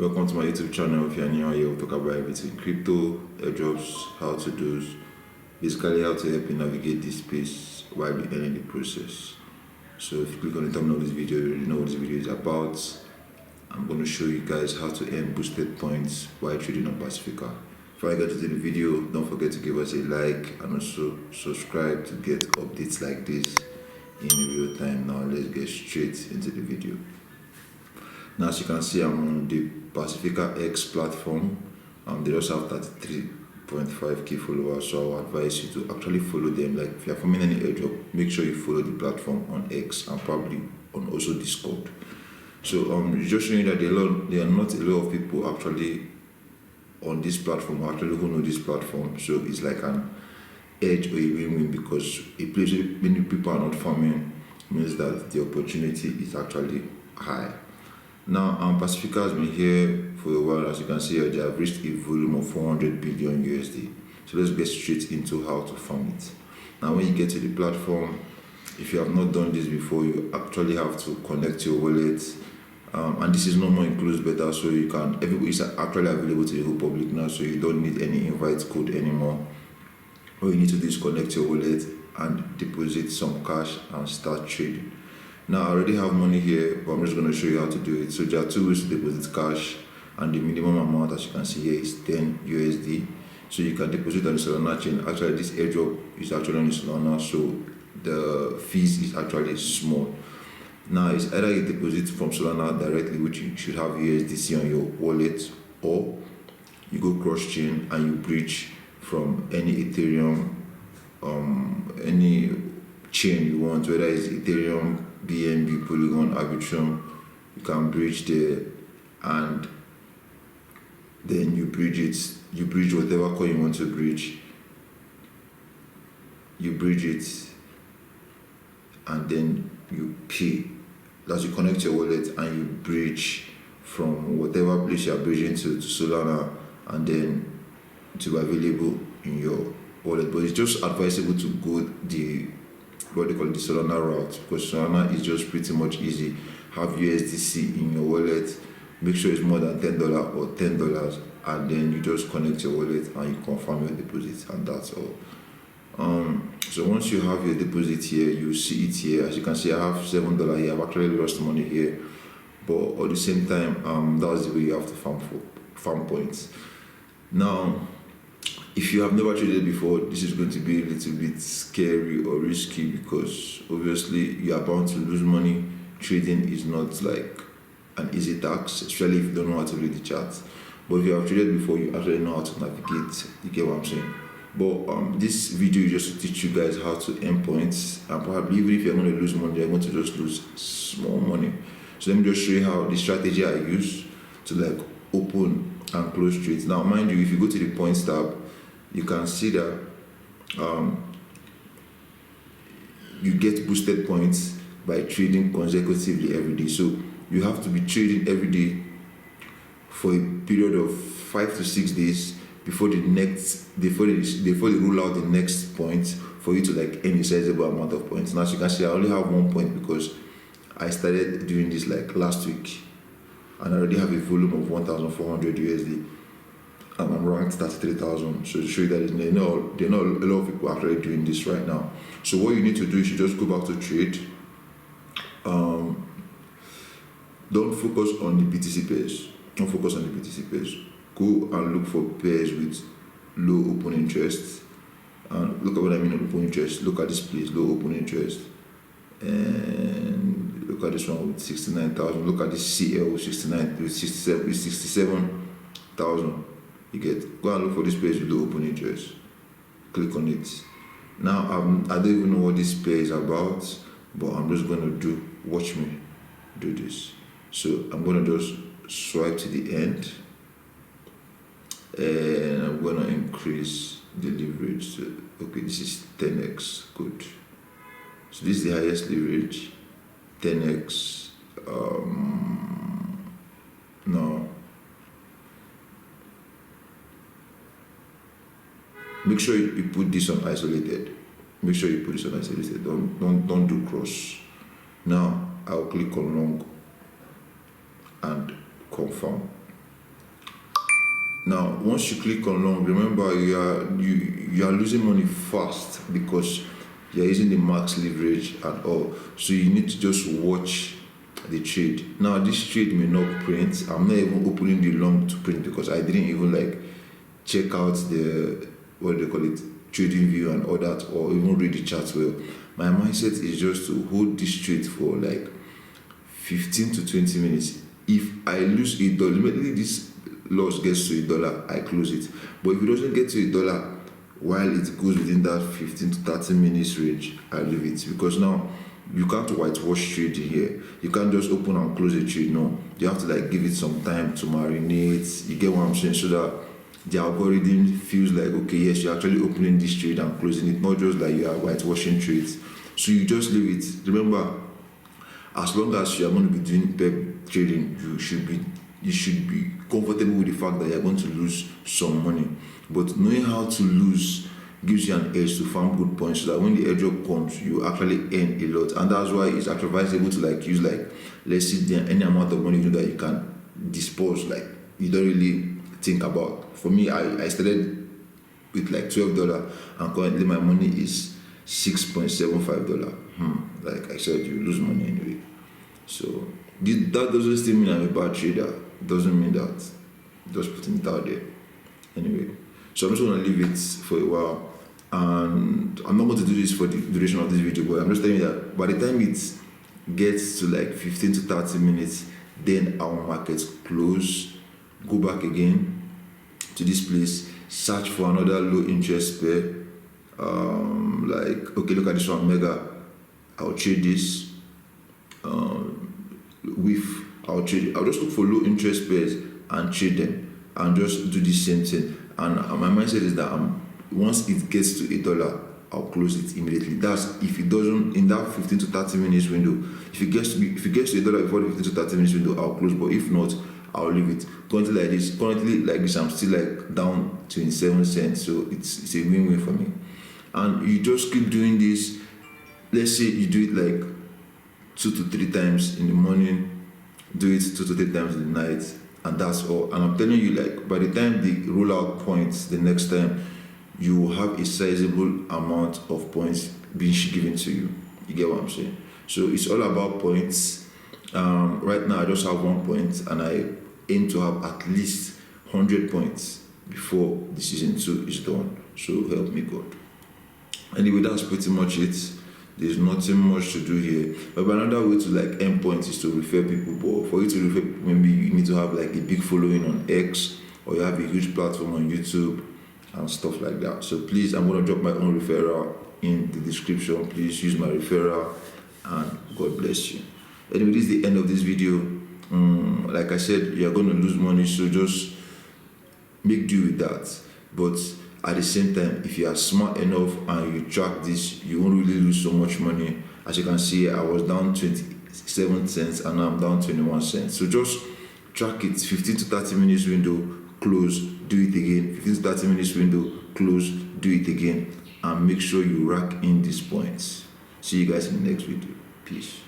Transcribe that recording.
Welcome to my YouTube channel. If you're new here, we'll talk about everything crypto, airdrops, how to do, basically how to help you navigate this space while you're in the process. So if you click on the thumbnail of this video, you already know what this video is about. I'm going to show you guys how to earn boosted points while trading on Pacifica. Before I get into the video, don't forget to give us a like and also subscribe to get updates like this in real time. Now let's get straight into the video. Now, as you can see, I'm on the Pacifica X platform. They also have 33.5k followers, so I would advise you to actually follow them. Like if you're forming any airdrop, make sure you follow the platform on X and probably on also Discord. So just showing that there are not a lot of people actually on this platform actually who know this platform. So it's like an edge or a win-win, because a place where many people are not farming means that the opportunity is actually high. Now, Pacifica has been here for a while. As you can see, they have reached a volume of 400 billion USD. So let's get straight into how to farm it. Now, when you get to the platform, if you have not done this before, you actually have to connect your wallet. And this is no more includes beta, so you can, it's actually available to the whole public now, so you don't need any invite code anymore. All you need to do is connect your wallet and deposit some cash and start trading. Now, I already have money here, but I'm just going to show you how to do it. So there are two ways to deposit cash, and the minimum amount, as you can see here, is 10 USD. So you can deposit on the Solana chain. Actually, this airdrop is actually on the Solana, so the fees is actually small. Now, it's either you deposit from Solana directly, which you should have USDC on your wallet, or you go cross-chain and you bridge from any Ethereum, any chain you want, whether it's Ethereum, BNB, Polygon, Arbitrum. You can bridge there, and then you bridge it. You bridge whatever coin you want to bridge. You bridge it, and then you pay. As you connect your wallet and you bridge from whatever place you are bridging to Solana, and then to be available in your wallet. But it's just advisable to go the what they call the Solana route, because Solana is just pretty much easy. Have USDC in your wallet, make sure it's more than $10 or $10, and then you just connect your wallet and you confirm your deposit, and that's all. So once you have your deposit here, you see it here. As you can see, I have $7 here. I've actually lost money here, but at the same time, that's the way you have to farm points. Now, if you have never traded before, this is going to be a little bit scary or risky, because obviously you are bound to lose money. Trading is not like an easy task, especially if you don't know how to read the charts. But if you have traded before, you actually know how to navigate. You get what I'm saying? But this video is just to teach you guys how to earn points, and probably even if you're going to lose money, you're going to just lose small money. So let me just show you how the strategy I use to like open and close trades. Now, mind you, if you go to the points tab, you can see that you get boosted points by trading consecutively every day. So you have to be trading every day for a period of 5 to 6 days before they rule out the next point for you to like earn a sizable amount of points. Now, as you can see, I only have 1 point because I started doing this like last week, and I already have a volume of 1,400 USD. And I'm ranked 33,000. So to show you that there are not a lot of people actually doing this right now. So what you need to do is you just go back to trade. Don't focus on the BTC pairs. Don't focus on the BTC pairs. Go and look for pairs with low open interest. And look at what I mean open interest. Look at this place, low open interest. And look at this one with 69,000. Look at this CL 69 with 67,000. You get, go and look for this page with the open interest. Click on it. Now, I don't even know what this page is about, but I'm just going to watch me do this. So I'm going to just swipe to the end, and I'm going to increase the leverage. So, okay, this is 10x, good. So this is the highest leverage, 10x. Now, make sure you put this on isolated. Make sure you put this on isolated. Don't do cross. Now I'll click on long and confirm. Now, once you click on long, remember you are losing money fast because you are using the max leverage and all. So you need to just watch the trade. Now, this trade may not print. I'm not even opening the long to print because I didn't even like check out the what do they call it, trading view and all that, or even read the charts well. My mindset is just to hold this trade for like 15 to 20 minutes. If I lose $1, immediately this loss gets to $1, I close it. But if it doesn't get to $1 while it goes within that 15 to 30 minutes range, I leave it. Because now you can't whitewash trading here. You can't just open and close a trade. No, you have to like give it some time to marinate. You get what I'm saying? So that the algorithm feels like, okay, yes, you're actually opening this trade and closing it, not just like you are whitewashing trades. So you just leave it. Remember, as long as you are going to be doing pep trading, you should be comfortable with the fact that you're going to lose some money. But knowing how to lose gives you an edge to farm good points, so that when the airdrop comes, you actually earn a lot. And that's why it's actually advisable to like use like, let's say, any amount of money that you can dispose, like you don't really think about. For me, I started with like $12, and currently my money is $6.75. Like I said, you lose money anyway. So that doesn't still mean I'm a bad trader. Doesn't mean that. Just putting it out there. Anyway, so I'm just gonna leave it for a while, and I'm not going to do this for the duration of this video, but I'm just telling you that by the time it gets to like 15 to 30 minutes, then our markets close, go back again to this place, search for another low interest pair. Like, okay, look at this one, mega. I'll trade this. I'll just look for low interest pairs and trade them, and just do the same thing. And my mindset is that once it gets to $1, I'll close it immediately. That's if it doesn't in that 15 to 30 minutes window. If it gets to $1 before the 15 to 30 minutes window, I'll close. But if not, I'll leave it. Currently like this, I'm still like down 27 cents. So it's a win-win for me. And you just keep doing this. Let's say you do it like 2 to 3 times in the morning, do it 2 to 3 times in the night, and that's all. And I'm telling you, like, by the time the rollout points the next time, you will have a sizable amount of points being given to you. You get what I'm saying? So it's all about points. Right now I just have 1 point, and I aim to have at least 100 points before the season 2 is done. So help me God. Anyway, that's pretty much it. There's nothing much to do here. But another way to like earn points is to refer people. But for you to refer people, maybe you need to have like a big following on X, or you have a huge platform on YouTube and stuff like that. So please, I'm going to drop my own referral in the description. Please use my referral, and God bless you. Anyway, this is the end of this video. Like I said, you're going to lose money, so just make do with that. But at the same time, if you are smart enough and you track this, you won't really lose so much money. As you can see, I was down 27 cents and now I'm down 21 cents. So just track it. 15 to 30 minutes window, close, do it again. 15 to 30 minutes window, close, do it again. And make sure you rack in these points. See you guys in the next video. Peace.